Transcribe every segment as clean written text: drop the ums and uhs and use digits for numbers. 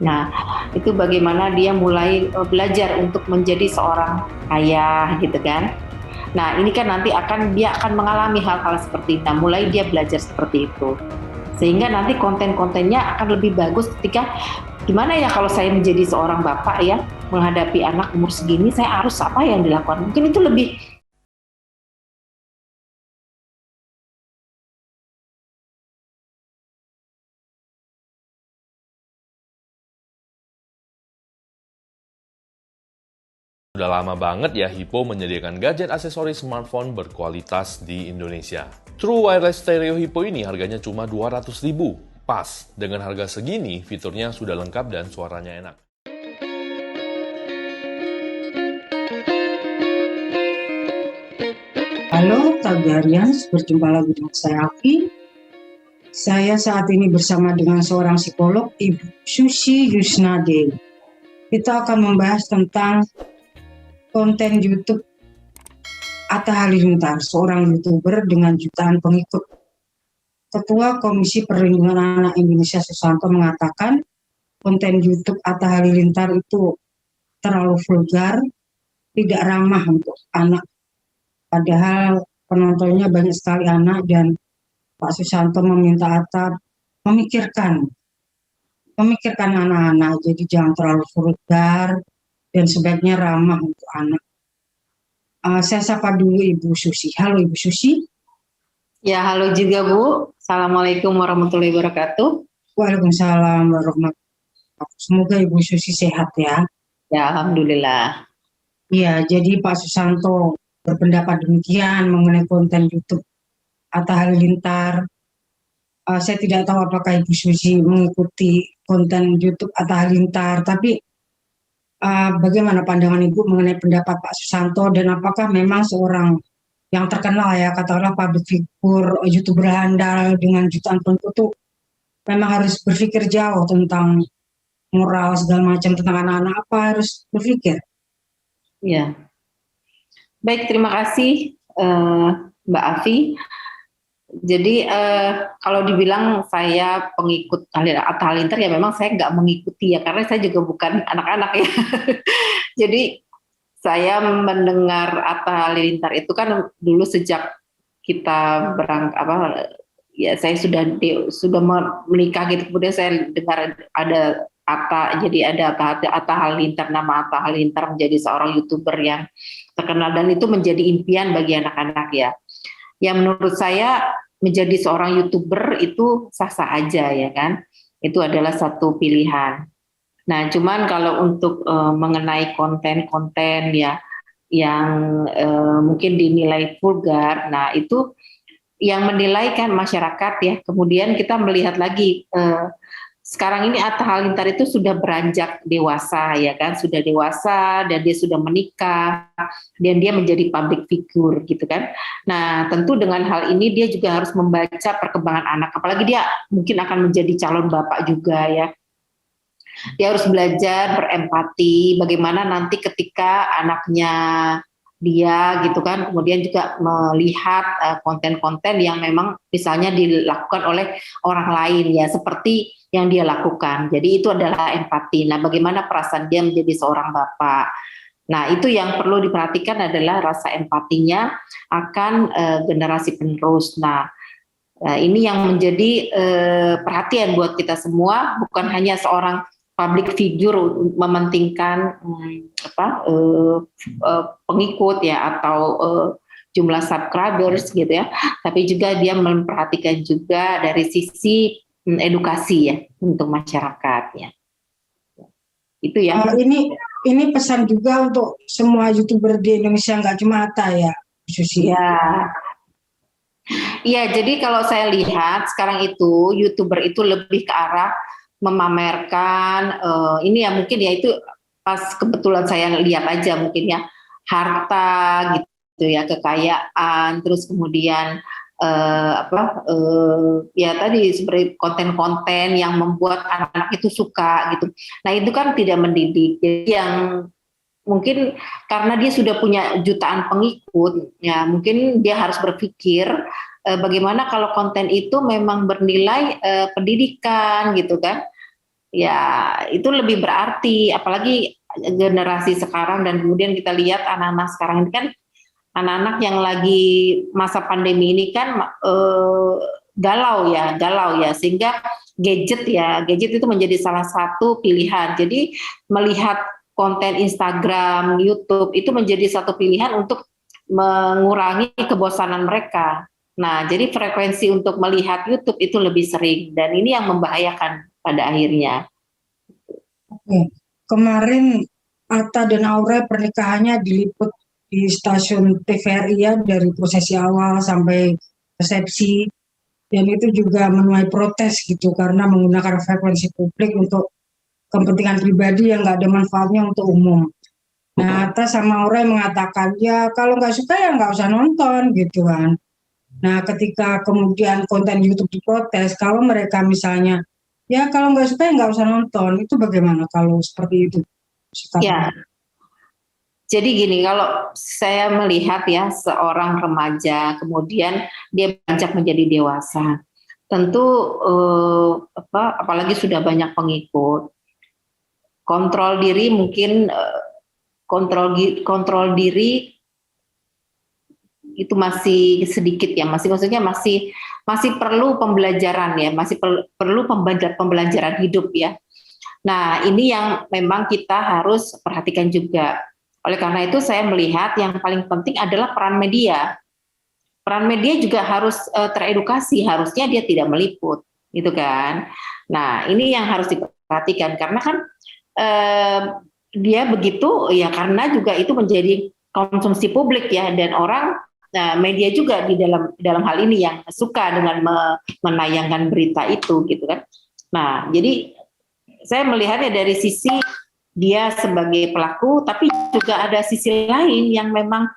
Nah, itu bagaimana dia mulai belajar untuk menjadi seorang ayah gitu kan. Nah, ini kan nanti dia akan mengalami hal-hal seperti itu. Nah, mulai dia belajar seperti itu. Sehingga nanti konten-kontennya akan lebih bagus ketika gimana ya kalau saya menjadi seorang bapak ya, menghadapi anak umur segini, saya harus apa yang dilakukan. Mungkin itu lebih. Sudah lama banget ya Hippo menyediakan gadget aksesoris smartphone berkualitas di Indonesia. True Wireless Stereo Hippo ini harganya cuma 200.000. Pas, dengan harga segini fiturnya sudah lengkap dan suaranya enak. Halo, Tagarian, berjumpa lagi dengan saya Afi. Saya saat ini bersama dengan seorang psikolog, Ibu Susi Yusnade. Kita akan membahas tentang konten YouTube Atta Halilintar, seorang YouTuber dengan jutaan pengikut. Ketua Komisi Perlindungan Anak Indonesia Susanto mengatakan konten YouTube Atta Halilintar itu terlalu vulgar, tidak ramah untuk anak. Padahal penontonnya banyak sekali anak dan Pak Susanto meminta Atta memikirkan memikirkan anak-anak, jadi jangan terlalu vulgar dan sebaiknya ramah untuk anak. Saya sapa dulu Ibu Susi. Halo Ibu Susi. Ya, halo juga Bu. Assalamualaikum warahmatullahi wabarakatuh. Waalaikumsalam warahmatullahi wabarakatuh. Semoga Ibu Susi sehat ya. Ya, alhamdulillah. Iya, jadi Pak Susanto berpendapat demikian mengenai konten YouTube Atta Halilintar. Saya tidak tahu apakah Ibu Susi mengikuti konten YouTube Atta Halilintar, tapi bagaimana pandangan Ibu mengenai pendapat Pak Susanto dan apakah memang seorang yang terkenal ya katakanlah public figure, YouTuber handal dengan jutaan pengikut itu memang harus berpikir jauh tentang moral segala macam tentang anak-anak, apa harus berpikir? Ya, baik, terima kasih Mbak Afi. Jadi kalau dibilang saya pengikut Atta Halilintar ya memang saya nggak mengikuti ya karena saya juga bukan anak-anak ya. Jadi saya mendengar Atta Halilintar itu kan dulu sejak kita ya saya sudah menikah gitu, kemudian saya dengar ada Atta, jadi ada Atta Halilintar, nama Atta Halilintar menjadi seorang YouTuber yang terkenal dan itu menjadi impian bagi anak-anak ya. Yang menurut saya menjadi seorang YouTuber itu sah-sah aja ya kan. Itu adalah satu pilihan. Nah, cuman kalau untuk mengenai konten-konten ya yang mungkin dinilai vulgar, nah itu yang menilai kan masyarakat ya. Kemudian kita melihat lagi sekarang ini Atta Halilintar itu sudah beranjak dewasa ya kan, sudah dewasa dan dia sudah menikah dan dia menjadi public figure gitu kan. Nah, tentu dengan hal ini dia juga harus membaca perkembangan anak, apalagi dia mungkin akan menjadi calon bapak juga ya. Dia harus belajar berempati bagaimana nanti ketika anaknya dia gitu kan, kemudian juga melihat konten-konten yang memang misalnya dilakukan oleh orang lain ya seperti yang dia lakukan. Jadi itu adalah empati. Nah, bagaimana perasaan dia menjadi seorang bapak. Nah, itu yang perlu diperhatikan adalah rasa empatinya akan generasi penerus. Nah, ini yang menjadi perhatian buat kita semua, bukan hanya seorang public figure mementingkan pengikut ya atau jumlah subscribers gitu ya, tapi juga dia memperhatikan juga dari sisi edukasi ya untuk masyarakat ya. Itu ya. Ini pesan juga untuk semua YouTuber di Indonesia, nggak cuma Atta ya, Susi. Ya. Iya, jadi kalau saya lihat sekarang itu YouTuber itu lebih ke arah memamerkan ini ya mungkin ya itu pas kebetulan saya lihat aja mungkin ya harta gitu ya, kekayaan, terus kemudian ya tadi seperti konten-konten yang membuat anak-anak itu suka gitu. Nah, itu kan tidak mendidik. Jadi yang mungkin karena dia sudah punya jutaan pengikut, ya mungkin dia harus berpikir bagaimana kalau konten itu memang bernilai pendidikan gitu kan. ya itu lebih berarti, apalagi generasi sekarang. Dan kemudian kita lihat anak-anak sekarang ini kan anak-anak yang lagi masa pandemi ini kan galau ya, sehingga gadget itu menjadi salah satu pilihan. Jadi melihat konten Instagram, YouTube itu menjadi satu pilihan untuk mengurangi kebosanan mereka. Nah, jadi frekuensi untuk melihat YouTube itu lebih sering, dan ini yang membahayakan pada akhirnya. Oke. Kemarin Atta dan Aurel pernikahannya diliput di stasiun TVRI ya, dari prosesi awal sampai resepsi, dan itu juga menuai protes gitu karena menggunakan frekuensi publik untuk kepentingan pribadi yang nggak ada manfaatnya untuk umum. Nah, Atta sama Aurel mengatakan ya kalau nggak suka ya nggak usah nonton gitu kan. Nah, ketika kemudian konten YouTube diprotes, kalau mereka misalnya ya kalau nggak suka ya nggak usah nonton, itu bagaimana kalau seperti itu? Ya, jadi gini, kalau saya melihat ya seorang remaja kemudian dia beranjak menjadi dewasa, tentu apalagi sudah banyak pengikut, kontrol diri mungkin kontrol diri itu masih sedikit ya, maksudnya masih perlu pembelajaran ya, masih perlu pembelajaran hidup ya. Nah, ini yang memang kita harus perhatikan juga. Oleh karena itu saya melihat yang paling penting adalah peran media. Peran media juga harus teredukasi, harusnya dia tidak meliput, gitu kan. Nah, ini yang harus diperhatikan karena kan dia begitu ya karena juga itu menjadi konsumsi publik ya, dan orang, nah, media juga di dalam hal ini yang suka dengan menayangkan berita itu gitu kan. Nah, jadi saya melihatnya dari sisi dia sebagai pelaku, tapi juga ada sisi lain yang memang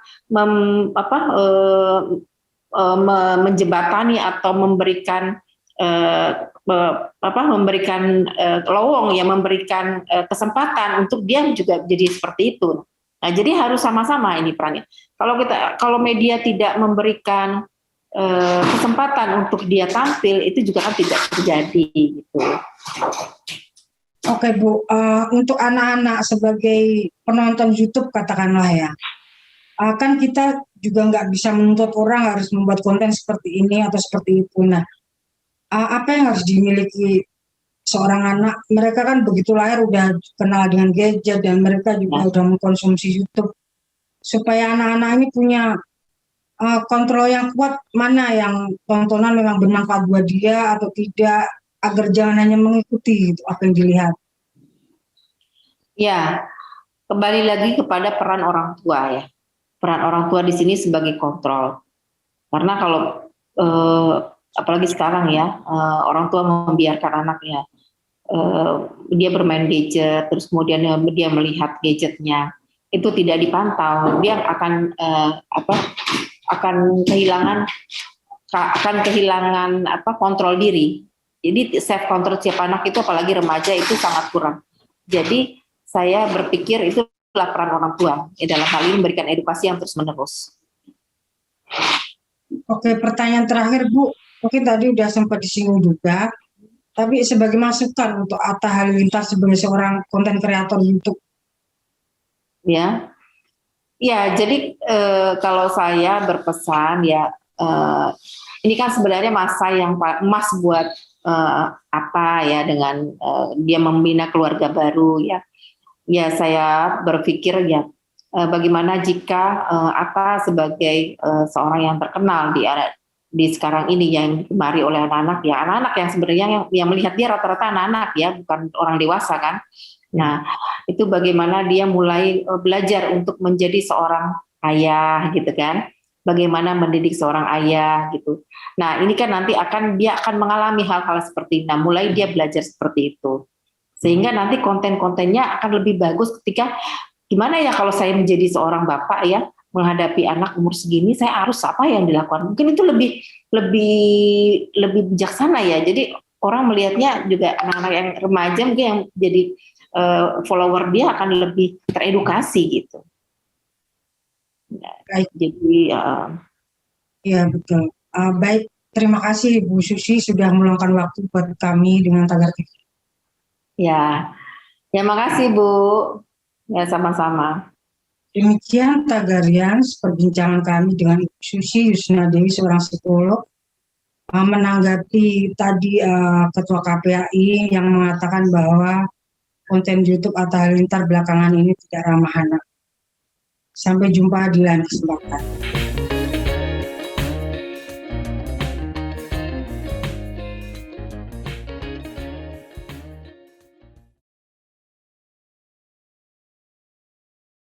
menjebatani atau memberikan lowong ya, memberikan kesempatan untuk dia juga jadi seperti itu. Nah, jadi harus sama-sama ini perannya. Kalau media tidak memberikan kesempatan untuk dia tampil, itu juga kan tidak terjadi gitu. Oke Bu, untuk anak-anak sebagai penonton YouTube katakanlah ya, kan kita juga nggak bisa menuntut orang harus membuat konten seperti ini atau seperti itu. Nah, apa yang harus dimiliki seorang anak? Mereka kan begitu lahir udah kenal dengan gadget dan mereka juga udah mengkonsumsi YouTube. Supaya anak-anak ini punya kontrol yang kuat, mana yang tontonan memang bermanfaat buat dia atau tidak, agar jangan hanya mengikuti itu apa yang dilihat. Ya, kembali lagi kepada peran orang tua ya. Peran orang tua di sini sebagai kontrol. Karena kalau apalagi sekarang ya, orang tua membiarkan anaknya dia bermain gadget, terus kemudian dia melihat gadgetnya, itu tidak dipantau, dia akan kehilangan kontrol diri. Jadi self control setiap anak itu, apalagi remaja, itu sangat kurang. Jadi saya berpikir itulah peran orang tua dalam hal ini, memberikan edukasi yang terus menerus. Oke, pertanyaan terakhir Bu, mungkin tadi udah sempat disinggung juga, tapi sebagai masukan untuk Atta Halilintar sebagai seorang konten kreator YouTube. Ya, jadi kalau saya berpesan ya, ini kan sebenarnya masa yang emas buat Atta ya, dengan dia membina keluarga baru ya. Ya, saya berpikir ya, bagaimana jika Atta sebagai seorang yang terkenal di sekarang ini yang digemari oleh anak-anak ya, anak-anak yang sebenarnya yang melihat dia rata-rata anak-anak ya, bukan orang dewasa kan. Nah, itu bagaimana dia mulai belajar untuk menjadi seorang ayah gitu kan, bagaimana mendidik seorang ayah gitu. Nah, ini kan nanti dia akan mengalami hal-hal seperti ini. Nah, mulai dia belajar seperti itu, sehingga nanti konten-kontennya akan lebih bagus ketika gimana ya kalau saya menjadi seorang bapak ya, menghadapi anak umur segini, saya harus apa yang dilakukan. Mungkin itu lebih bijaksana ya. Jadi orang melihatnya juga, anak-anak yang remaja mungkin yang jadi follower dia akan lebih teredukasi gitu. Baik. Jadi ya betul. Baik, terima kasih Bu Susi sudah meluangkan waktu buat kami dengan Tagar TV. Ya, ya makasih Bu. Ya sama-sama. Demikian Tagarians perbincangan kami dengan Ibu Susi Yusnadewi, seorang psikolog, menanggapi tadi Ketua KPAI yang mengatakan bahwa konten YouTube Atta Halilintar belakangan ini tidak ramah anak. Sampai jumpa di lain kesempatan.